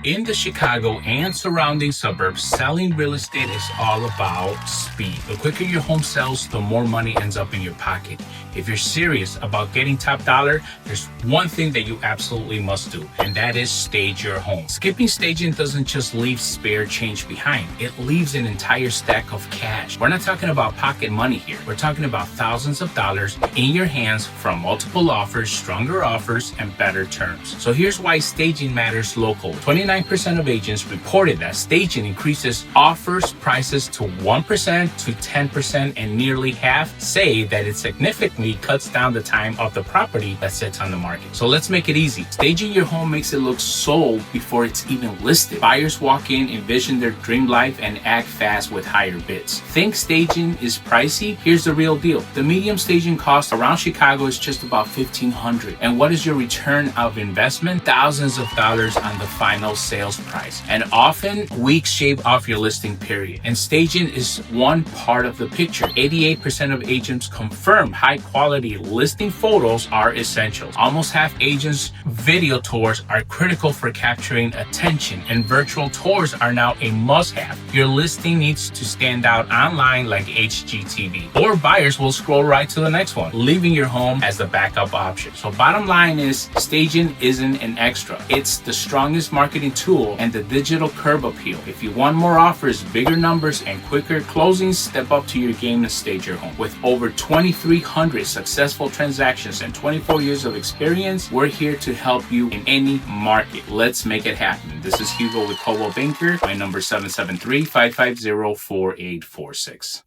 In the Chicago and surrounding suburbs, selling real estate is all about speed. The quicker your home sells, the more money ends up in your pocket. If you're serious about getting top dollar, there's one thing that you absolutely must do, and that is stage your home. Skipping staging doesn't just leave spare change behind, it leaves an entire stack of cash. We're not talking about pocket money here. We're talking about thousands of dollars in your hands from multiple offers, stronger offers, and better terms. So here's why staging matters local. 29% of agents reported that staging increases offers prices to 1% to 10%, and nearly half say that it significantly cuts down the time of the property that sits on the market. So let's make it easy. Staging your home makes it look sold before it's even listed. Buyers walk in, envision their dream life, and act fast with higher bids. Think staging is pricey? Here's the real deal. The medium staging cost around Chicago is just about $1,500. And what is your return of investment? Thousands of dollars on the final sales price. And often weeks shave off your listing period. And staging is one part of the picture. 88% of agents confirm high quality listing photos are essential. Almost half agents' video tours are critical for capturing attention, and virtual tours are now a must-have. Your listing needs to stand out online like HGTV, or buyers will scroll right to the next one, leaving your home as the backup option. So bottom line is, staging isn't an extra. It's the strongest marketing tool and the digital curb appeal. If you want more offers, bigger numbers, and quicker closings, step up to your game and stage your home. With over 2,300 successful transactions and 24 years of experience, we're here to help you in any market. Let's make it happen. This is Hugo with Coldwell Banker. My number is 773-550-4846.